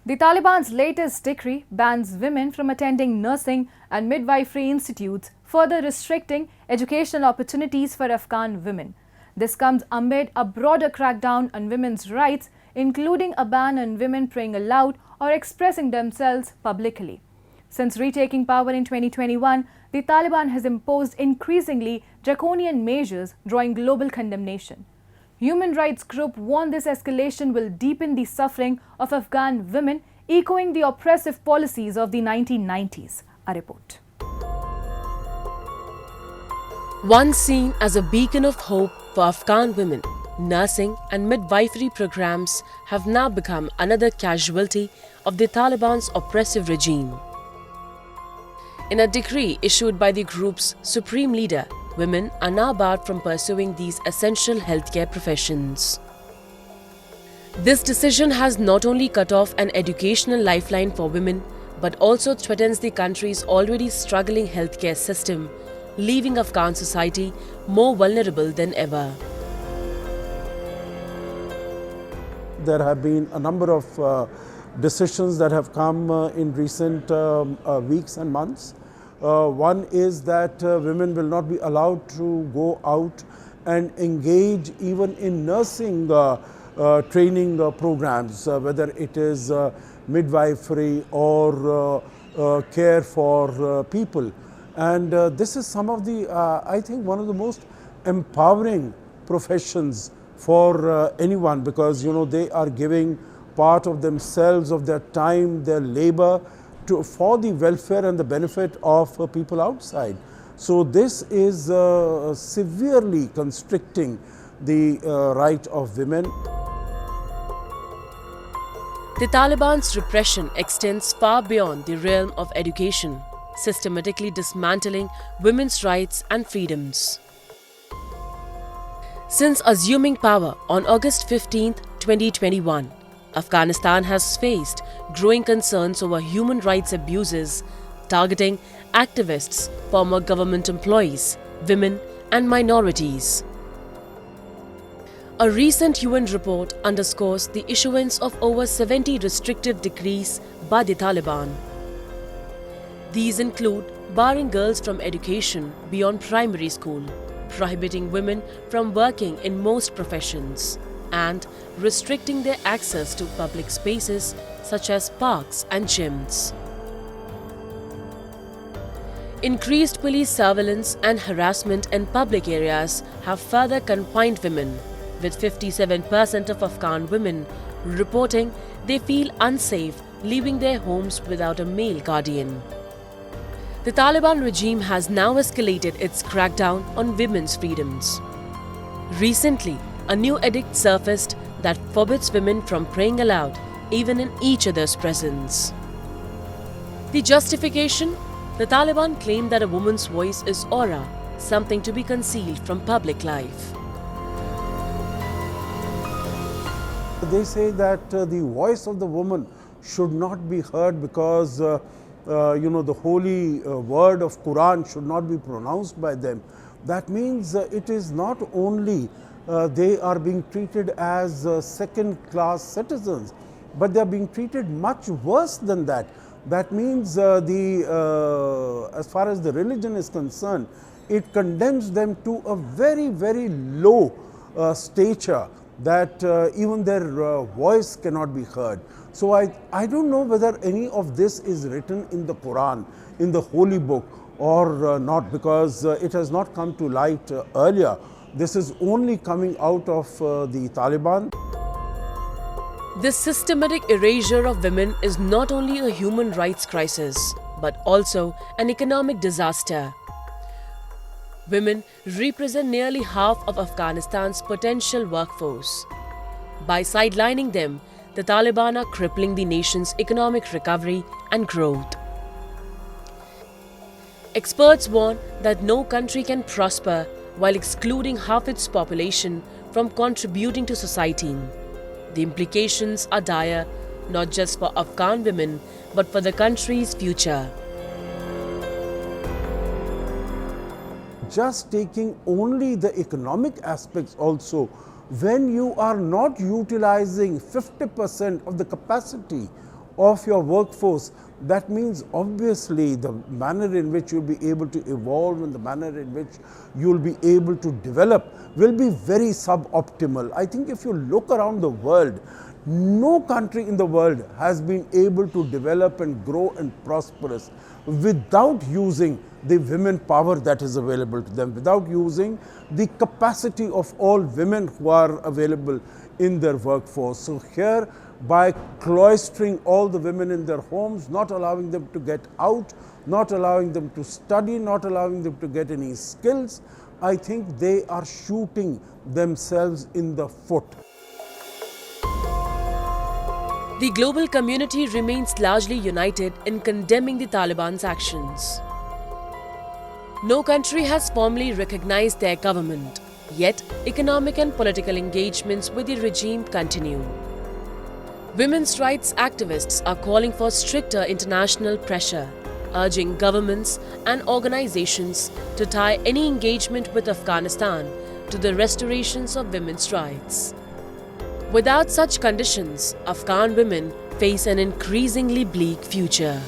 The Taliban's latest decree bans women from attending nursing and midwifery institutes, further restricting educational opportunities for Afghan women. This comes amid a broader crackdown on women's rights, including a ban on women praying aloud or expressing themselves publicly. Since retaking power in 2021, the Taliban has imposed increasingly draconian measures, drawing global condemnation. Human rights group warn this escalation will deepen the suffering of Afghan women, echoing the oppressive policies of the 1990s. A report. Once seen as a beacon of hope for Afghan women, nursing and midwifery programs have now become another casualty of the Taliban's oppressive regime. In a decree issued by the group's supreme leader, women are now barred from pursuing these essential healthcare professions. This decision has not only cut off an educational lifeline for women, but also threatens the country's already struggling healthcare system, leaving Afghan society more vulnerable than ever. There have been a number of decisions that have come in recent weeks and months. One is that women will not be allowed to go out and engage even in nursing training programs, whether it is midwifery or care for people. And this is some of the, I think, one of the most empowering professions for anyone, because they are giving part of themselves, of their time, their labor for the welfare and the benefit of people outside. So this is severely constricting the right of women. The Taliban's repression extends far beyond the realm of education, systematically dismantling women's rights and freedoms. Since assuming power on August 15, 2021, Afghanistan has faced growing concerns over human rights abuses, targeting activists, former government employees, women and minorities. A recent UN report underscores the issuance of over 70 restrictive decrees by the Taliban. These include barring girls from education beyond primary school, prohibiting women from working in most professions, and restricting their access to public spaces such as parks and gyms. Increased police surveillance and harassment in public areas have further confined women, with 57% of Afghan women reporting they feel unsafe leaving their homes without a male guardian. The Taliban regime has now escalated its crackdown on women's freedoms. Recently, a new edict surfaced that forbids women from praying aloud, even in each other's presence. The justification? The Taliban claim that a woman's voice is aura, something to be concealed from public life. They say that the voice of the woman should not be heard because the holy word of Quran should not be pronounced by them. That means it is not only they are being treated as second-class citizens, but they are being treated much worse than that. That means as far as the religion is concerned, it condemns them to a very, very low stature, that even their voice cannot be heard. So I don't know whether any of this is written in the Quran, in the holy book, or not, because it has not come to light earlier. This is only coming out of the Taliban. This systematic erasure of women is not only a human rights crisis, but also an economic disaster. Women represent nearly half of Afghanistan's potential workforce. By sidelining them, the Taliban are crippling the nation's economic recovery and growth. Experts warn that no country can prosper while excluding half its population from contributing to society. The implications are dire, not just for Afghan women, but for the country's future. Just taking only the economic aspects also, when you are not utilizing 50% of the capacity of your workforce, that means obviously the manner in which you'll be able to evolve and the manner in which you'll be able to develop will be very suboptimal. I think if you look around the world, no country in the world has been able to develop and grow and prosperous without using the women power that is available to them, without using the capacity of all women who are available in their workforce. So here, by cloistering all the women in their homes, not allowing them to get out, not allowing them to study, not allowing them to get any skills, I think they are shooting themselves in the foot. The global community remains largely united in condemning the Taliban's actions. No country has formally recognized their government, yet economic and political engagements with the regime continue. Women's rights activists are calling for stricter international pressure, urging governments and organizations to tie any engagement with Afghanistan to the restorations of women's rights. Without such conditions, Afghan women face an increasingly bleak future.